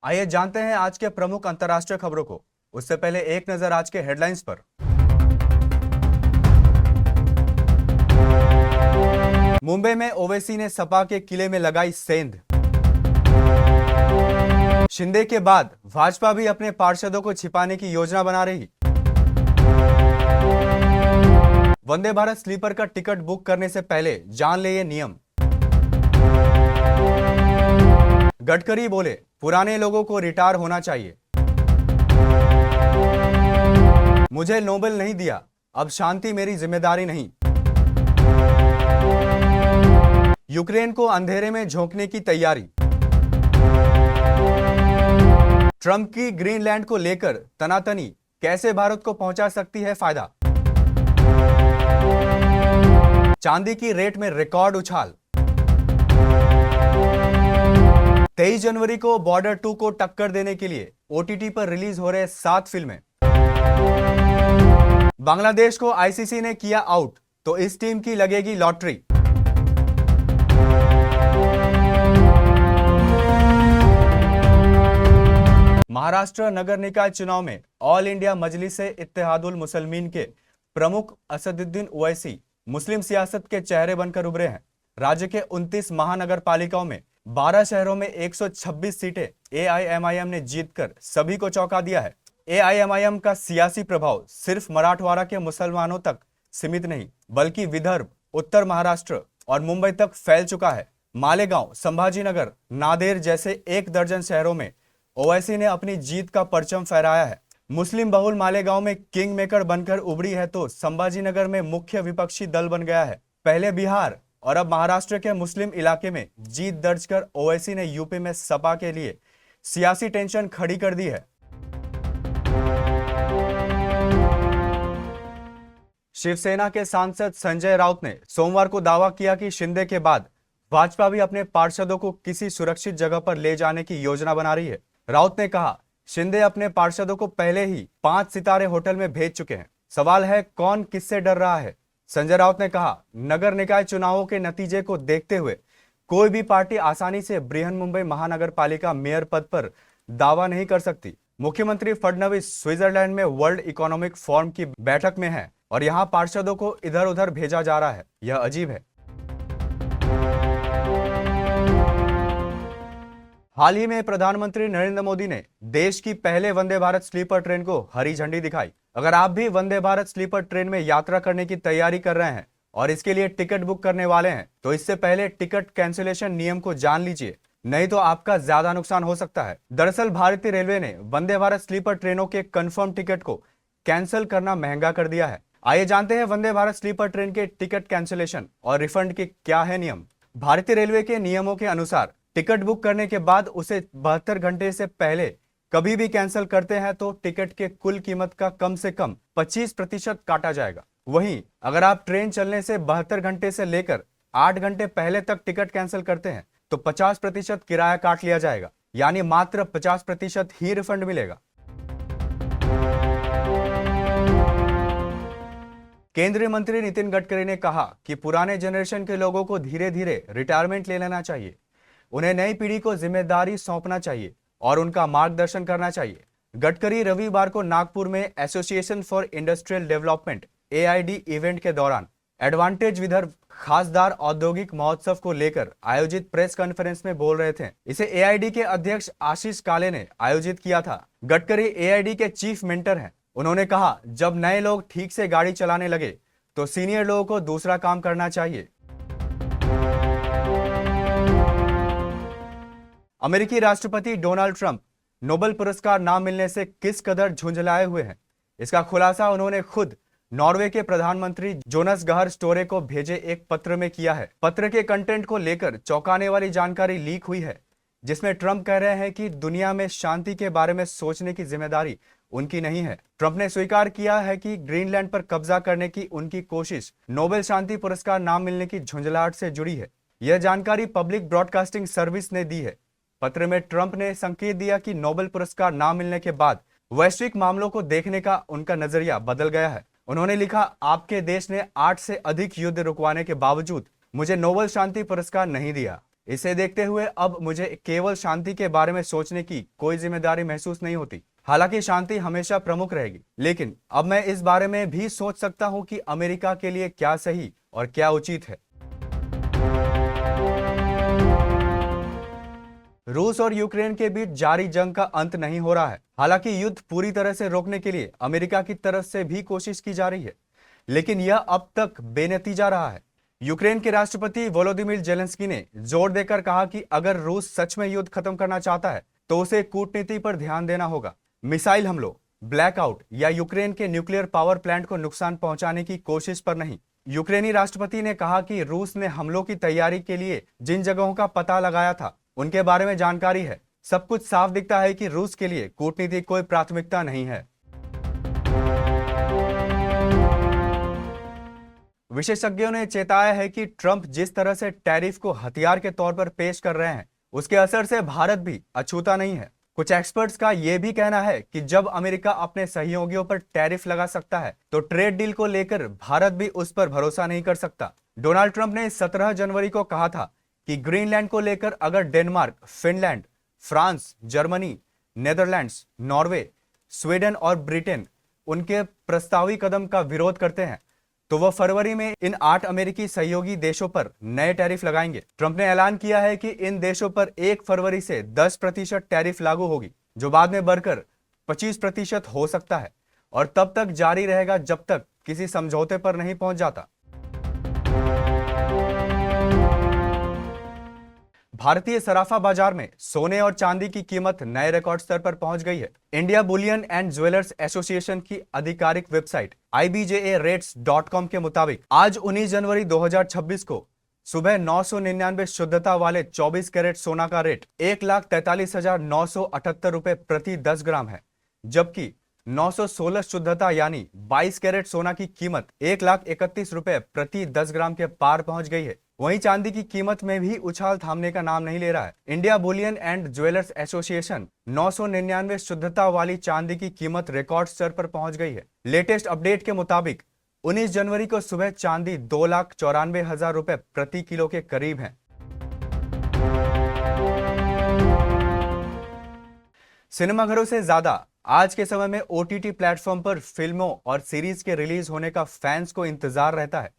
आइए जानते हैं आज के प्रमुख अंतर्राष्ट्रीय खबरों को। उससे पहले एक नजर आज के हेडलाइंस पर। मुंबई में ओवैसी ने सपा के किले में लगाई सेंध। शिंदे के बाद भाजपा भी अपने पार्षदों को छिपाने की योजना बना रही। वंदे भारत स्लीपर का टिकट बुक करने से पहले जान ले ये नियम। गडकरी बोले, पुराने लोगों को रिटायर होना चाहिए। मुझे नोबेल नहीं दिया, अब शांति मेरी जिम्मेदारी नहीं। यूक्रेन को अंधेरे में झोंकने की तैयारी। ट्रंप की ग्रीनलैंड को लेकर तनातनी, कैसे भारत को पहुंचा सकती है फायदा। चांदी की रेट में रिकॉर्ड उछाल। 23 जनवरी को बॉर्डर 2 को टक्कर देने के लिए ओटीटी पर रिलीज हो रहे 7 फिल्में। बांग्लादेश को आईसीसी ने किया आउट, तो इस टीम की लगेगी लॉटरी। महाराष्ट्र नगर निकाय चुनाव में ऑल इंडिया मजलिस-ए इत्तेहादुल मुसलमीन के प्रमुख असदुद्दीन ओवैसी मुस्लिम सियासत के चेहरे बनकर उभरे हैं। राज्य के 29 महानगर पालिकाओं में 12 शहरों में 126 सीटें एआईएमआईएम ने जीतकर सभी को चौंका दिया है। एआईएमआईएम का सियासी प्रभाव सिर्फ मराठवाड़ा के मुसलमानों तक सीमित नहीं, बल्कि विदर्भ, उत्तर महाराष्ट्र और मुंबई तक फैल चुका है। मालेगांव, संभाजीनगर, नांदेड़ जैसे 1 दर्जन शहरों में ओवैसी ने अपनी जीत का परचम फहराया है। मुस्लिम बहुल मालेगांव में किंग मेकर बनकर उभरी है, तो संभाजीनगर में मुख्य विपक्षी दल बन गया है। पहले बिहार और अब महाराष्ट्र के मुस्लिम इलाके में जीत दर्ज कर ओवैसी ने यूपी में सपा के लिए सियासी टेंशन खड़ी कर दी है। शिवसेना के सांसद संजय राउत ने सोमवार को दावा किया कि शिंदे के बाद भाजपा भी अपने पार्षदों को किसी सुरक्षित जगह पर ले जाने की योजना बना रही है। राउत ने कहा, शिंदे अपने पार्षदों को पहले ही 5 सितारे होटल में भेज चुके हैं। सवाल है कौन किससे डर रहा है। संजय राउत ने कहा, नगर निकाय चुनावों के नतीजे को देखते हुए कोई भी पार्टी आसानी से बृहन-मुंबई महानगर पालिका मेयर पद पर दावा नहीं कर सकती। मुख्यमंत्री फडणवीस स्विट्जरलैंड में वर्ल्ड इकोनॉमिक फोरम की बैठक में हैं और यहां पार्षदों को इधर उधर भेजा जा रहा है। यह अजीब है। हाल ही में प्रधानमंत्री नरेंद्र मोदी ने देश की पहले वंदे भारत स्लीपर ट्रेन को हरी झंडी दिखाई। अगर आप भी वंदे भारत स्लीपर ट्रेन में यात्रा करने की तैयारी कर रहे हैं और इसके लिए टिकट बुक करने वाले हैं, तो इससे पहले टिकट कैंसिलेशन नियम को जान लीजिए, नहीं तो आपका ज्यादा नुकसान हो सकता है। दरअसल भारतीय रेलवे ने वंदे भारत स्लीपर ट्रेनों के कंफर्म टिकट को कैंसिल करना महंगा कर दिया है। आइए जानते हैं वंदे भारत स्लीपर ट्रेन के टिकट कैंसिलेशन और रिफंड के क्या है नियम। भारतीय रेलवे के नियमों के अनुसार टिकट बुक करने के बाद उसे 72 घंटे से पहले कभी भी कैंसिल करते हैं तो टिकट के कुल कीमत का कम से कम 25% काटा जाएगा। वहीं अगर आप ट्रेन चलने से 72 घंटे से लेकर 8 घंटे पहले तक टिकट कैंसिल करते हैं तो 50% किराया काट लिया जाएगा, यानी मात्र 50% ही रिफंड मिलेगा। केंद्रीय मंत्री नितिन गडकरी ने कहा कि पुराने जनरेशन के लोगों को धीरे धीरे रिटायरमेंट ले लेना चाहिए। उन्हें नई पीढ़ी को जिम्मेदारी सौंपना चाहिए और उनका मार्गदर्शन करना चाहिए। गडकरी रविवार को नागपुर में Association for Industrial Development AID event के दौरान एडवांटेज विदर्भ खासदार औद्योगिक महोत्सव को लेकर आयोजित प्रेस कॉन्फ्रेंस में बोल रहे थे। इसे एआईडी के अध्यक्ष आशीष काले ने आयोजित किया था। गडकरी एआईडी के चीफ मेंटर हैं। उन्होंने कहा, जब नए लोग ठीक से गाड़ी चलाने लगे तो सीनियर लोगों को दूसरा काम करना चाहिए। अमेरिकी राष्ट्रपति डोनाल्ड ट्रंप नोबेल पुरस्कार ना मिलने से किस कदर झुंझलाए हुए हैं, इसका खुलासा उन्होंने खुद नॉर्वे के प्रधानमंत्री जोनास गाहर स्टोरे को भेजे एक पत्र में किया है। पत्र के कंटेंट को लेकर चौंकाने वाली जानकारी लीक हुई है, जिसमें ट्रंप कह रहे हैं कि दुनिया में शांति के बारे में सोचने की जिम्मेदारी उनकी नहीं है। ट्रंप ने स्वीकार किया है कि ग्रीनलैंड पर कब्जा करने की उनकी कोशिश नोबेल शांति पुरस्कार ना मिलने की झुंझलाहट से जुड़ी है। यह जानकारी पब्लिक ब्रॉडकास्टिंग सर्विस ने दी है। पत्र में ट्रंप ने संकेत दिया कि नोबेल पुरस्कार ना मिलने के बाद वैश्विक मामलों को देखने का उनका नजरिया बदल गया है। उन्होंने लिखा, आपके देश ने 8 से अधिक युद्ध रुकवाने के बावजूद मुझे नोबेल शांति पुरस्कार नहीं दिया। इसे देखते हुए अब मुझे केवल शांति के बारे में सोचने की कोई जिम्मेदारी महसूस नहीं होती। हालांकि शांति हमेशा प्रमुख रहेगी, लेकिन अब मैं इस बारे में भी सोच सकता हूं कि अमेरिका के लिए क्या सही और क्या उचित है। रूस और यूक्रेन के बीच जारी जंग का अंत नहीं हो रहा है। हालांकि युद्ध पूरी तरह से रोकने के लिए अमेरिका की तरफ से भी कोशिश की जा रही है, लेकिन यह अब तक बेनतीजा रहा है। यूक्रेन के राष्ट्रपति वोलोदिमीर जेलेंस्की ने जोर देकर कहा कि अगर रूस सच में युद्ध खत्म करना चाहता है तो उसे कूटनीति पर ध्यान देना होगा। मिसाइल हमलों, ब्लैकआउट या यूक्रेन के न्यूक्लियर पावर प्लांट को नुकसान पहुंचाने की कोशिश पर नहीं। यूक्रेनी राष्ट्रपति ने कहा कि रूस ने हमलों की तैयारी के लिए जिन जगहों का पता लगाया था उनके बारे में जानकारी है। सब कुछ साफ दिखता है कि रूस के लिए कूटनीति कोई प्राथमिकता नहीं है। विशेषज्ञों ने चेताया है कि ट्रंप जिस तरह से टैरिफ को हथियार के तौर पर पेश कर रहे हैं, उसके असर से भारत भी अछूता नहीं है। कुछ एक्सपर्ट्स का यह भी कहना है कि जब अमेरिका अपने सहयोगियों पर टैरिफ लगा सकता है तो ट्रेड डील को लेकर भारत भी उस पर भरोसा नहीं कर सकता। डोनाल्ड ट्रंप ने 17 जनवरी को कहा था कि ग्रीनलैंड को लेकर अगर Denmark, Finland, France, Germany, Netherlands, Norway, Sweden और ब्रिटेन उनके प्रस्तावित कदम का विरोध करते हैं तो वह फरवरी में इन 8 अमेरिकी सहयोगी देशों पर नए टैरिफ लगाएंगे। ट्रंप ने ऐलान किया है कि इन देशों पर 1 फरवरी से 10% टैरिफ लागू होगी, जो बाद में बढ़कर 25% हो सकता है और तब तक जारी रहेगा जब तक किसी समझौते पर नहीं पहुंच जाता। भारतीय सराफा बाजार में सोने और चांदी की कीमत नए रिकॉर्ड स्तर पर पहुंच गई है। India Boolean and jewellers association की आधिकारिक वेबसाइट IBJARates.com के मुताबिक आज 19 जनवरी 2026 को सुबह 999 शुद्धता वाले 24 कैरेट सोना का रेट 1,43,978 रुपए प्रति 10 ग्राम है, जबकि 916 शुद्धता यानी 22 कैरेट सोना की कीमत 1,31,000 रुपए प्रति 10 ग्राम के पार पहुंच गई है। वहीं चांदी की कीमत में भी उछाल थामने का नाम नहीं ले रहा है। India Boolean and jewellers association 999 शुद्धता वाली चांदी की कीमत रिकॉर्ड स्तर पर पहुंच गई है। लेटेस्ट अपडेट के मुताबिक 19 जनवरी को सुबह चांदी 2,94,000 रुपए प्रति किलो के करीब है। सिनेमाघरों से ज्यादा आज के समय में OTT प्लेटफॉर्म पर फिल्मों और सीरीज के रिलीज होने का फैंस को इंतजार रहता है।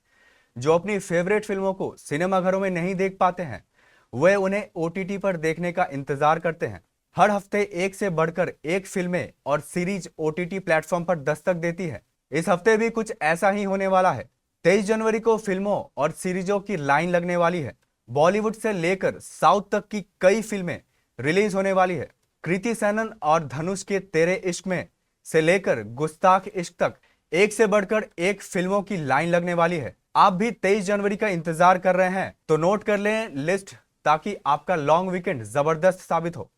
जो अपनी फेवरेट फिल्मों को सिनेमाघरों में नहीं देख पाते हैं, वे उन्हें OTT पर देखने का इंतजार करते हैं। हर हफ्ते एक से बढ़कर एक फिल्में और सीरीज OTT प्लेटफॉर्म पर दस्तक देती है। इस हफ्ते भी कुछ ऐसा ही होने वाला है। 23 जनवरी को फिल्मों और सीरीजों की लाइन लगने वाली है। बॉलीवुड से लेकर साउथ तक की कई फिल्में रिलीज होने वाली है। कृति सेनन और धनुष के तेरे इश्क में से लेकर गुस्ताख इश्क तक एक से बढ़कर एक फिल्मों की लाइन लगने वाली है। आप भी 23 जनवरी का इंतजार कर रहे हैं तो नोट कर लें लिस्ट, ताकि आपका लॉन्ग वीकेंड जबरदस्त साबित हो।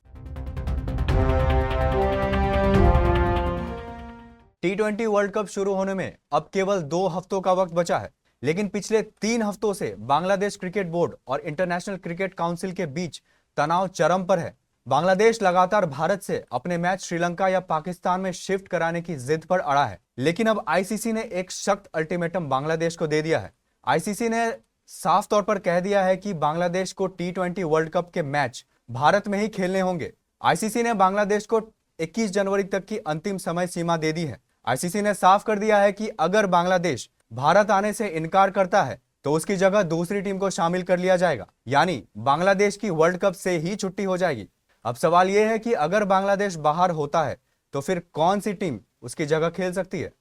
T20 वर्ल्ड कप शुरू होने में अब केवल 2 हफ्तों का वक्त बचा है, लेकिन पिछले 3 हफ्तों से बांग्लादेश क्रिकेट बोर्ड और इंटरनेशनल क्रिकेट काउंसिल के बीच तनाव चरम पर है। बांग्लादेश लगातार भारत से अपने मैच श्रीलंका या पाकिस्तान में शिफ्ट कराने की जिद पर अड़ा है, लेकिन अब ICC ने एक सख्त अल्टीमेटम बांग्लादेश को दे दिया है। ICC ने साफ तौर पर कह दिया है कि बांग्लादेश को T20 वर्ल्ड कप के मैच भारत में ही खेलने होंगे। ICC ने बांग्लादेश को 21 जनवरी तक की अंतिम समय सीमा दे दी है। ICC ने साफ कर दिया है कि अगर बांग्लादेश भारत आने से इनकार करता है तो उसकी जगह दूसरी टीम को शामिल कर लिया जाएगा, यानी बांग्लादेश की वर्ल्ड कप से ही छुट्टी हो जाएगी। अब सवाल यह है कि अगर बांग्लादेश बाहर होता है तो फिर कौन सी टीम उसकी जगह खेल सकती है।